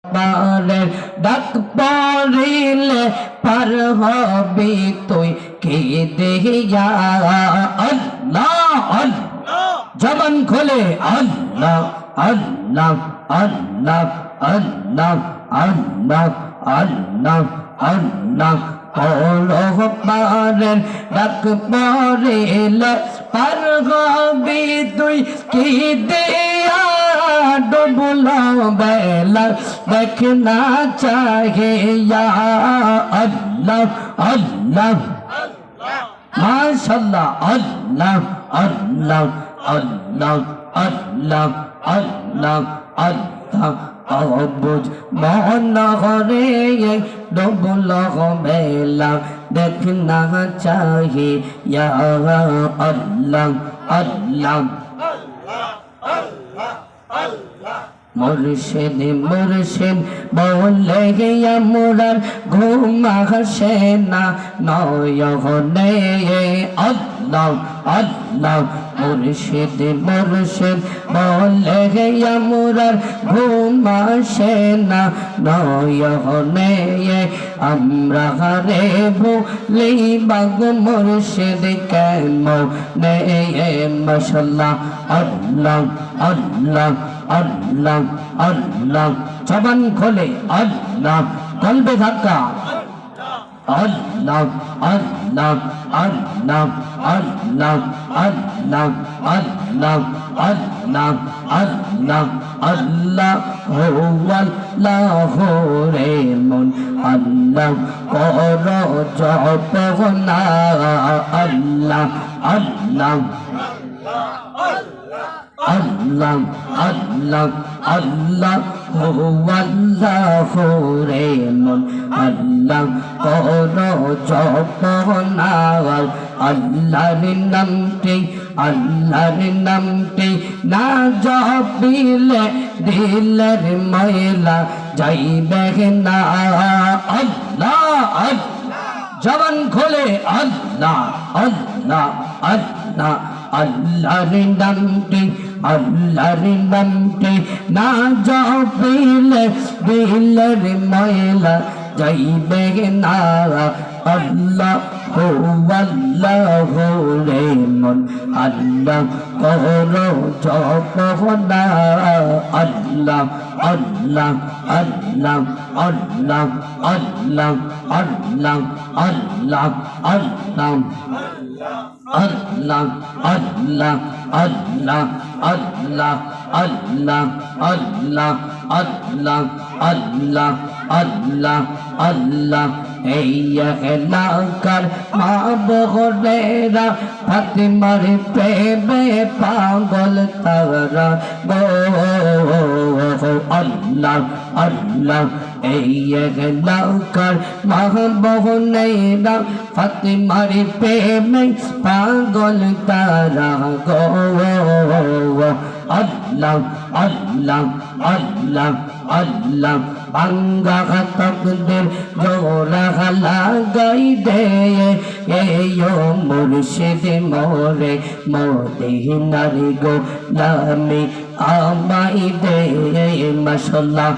পারের ডাক পড়িলে পার হবি তুই কে দেহিয়া আল্লাহ আল্লাহ জবান খোলে আল্লাহ আল্লাহ আল্লাহ আল্লাহ আল্লাহ আল্লাহ আল্লাহ পারের ডাক পড়িলে পার হবি তুই কে দেহিয়া ডুবলো বেলা দেখনা চাহে ইয়া আল্লাহ আল্লাহ মাশাআল্লাহ আল্লাহ আল্লাহ আল্লাহ আল্লাহ আল্লাহ আল্লাহ অবুজ মন হরে ডুবলো বেলা দেখনা চাহে ইয়া আল্লাহ আল্লাহ মুর্শিদ মুর্শিদ বলে মোরার ঘুম আসে না নয়নে আল্লাহ আল্লাহ মুর্শিদ মুর্শিদ বলে মোরার ঘুম আসে না নয়নে আমরা রে ভুলি বাগ মুর্শিদ কেমনে মাশাআল্লাহ আল্লাহ আল্লাহ আল্লাহ আল্লাহ জবান খোলে আল্লাহ কলবে ধাক্কা আল্লাহ আল্লাহ আল্লাহ আল্লাহ আল্লাহ আল্লাহ আল্লাহ আল্লাহ আল্লাহ আল্লাহ রে মন আল্লাহ কর জপ না আল্লাহ আল্লাহ আল্লাহ আল্লাহ আল্লাহ আল্লাহ রে মন আল্লাহ কর জপ না আল্লাহর নামটি না জপিলে দিলের ময়লা যাইবে না আল্লাহ আল্লাহ জবান খোলে আল্লাহ আল্লাহ আল্লাহ আল্লাহর নামটি না জপিলে দিলের ময়লা যাইবে না আল্লাহ আল্লাহ রে মন আল্লাহ কর জপ না আল্লাহ আল্লাহ আল্লাহ আল্লাহ আল্লাহ আল্লাহ আল্লাহ আল্লাহ আল্লাহ আল্লাহ আল্লাহ আল্লাহ আল্লাহ আল্লাহ আল্লাহ আল্লাহ আল্লাহ আল্লাহ এই এলাকার মা বহরেরা ফাতিমার প্রেমে পাগল তারা গো আল্লাহ আল্লাহ এই এলাকার মা বহরেরা ফাতিমার প্রেমে পাগল তারা গো আল্লাহ আল্লাহ আল্লাহ আল্লাহ বাঙ্গা তকদের জোড়া লাগাই দে এও মুর্শিদ মোরে মদিনার গোলামি আমাই দে মাশাআল্লাহ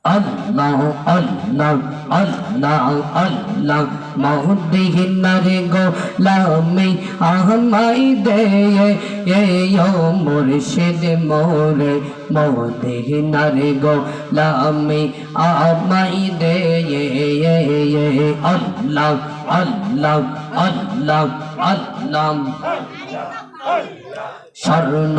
আল্লাহ আল্লাহ আল্লাহ আল্লাহ মদিনার গোলামি আমাই দে ও মুর্শিদ মোরে মদিনার গোলামি আমাই দে আল্লাহ আল্লাহ আল্লাহ আল্লাহ স্বর্ণ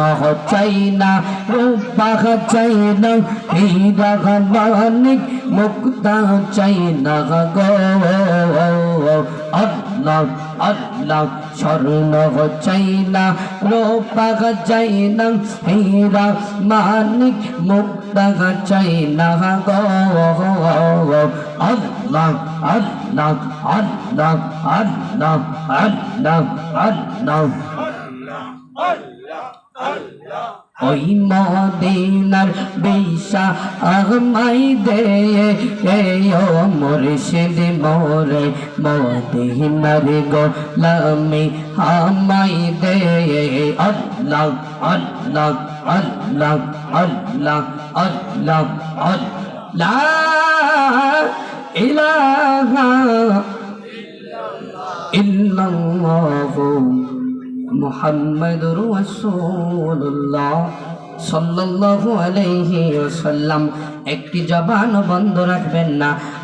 চাই না রূপা চাই না হীরা মানিক মুক্তা চাই না গো আল্লাহ আল্লাহ স্বর্ণ চাই না রূপা চাই না হীরা মানিক মুক্তা চাই না গো আল্লাহ আল্লাহ আল্লাহ আল্লাহ আল্লাহ আল্লাহ ওই মদিনার বেশা আমাই দে ও মুর্শিদ মোরে মদিনার গোলামি আমাই দে আল্লাহ আল্লাহ আল্লাহ আল্লাহ আল্লাহ লা ইলাহা ইল্লাল্লাহু মুহাম্মাদুর রাসূলুল্লাহ সাল্লাল্লাহু আলাইহি ওয়াসাল্লাম। একটি জবান বন্ধ রাখবেন না।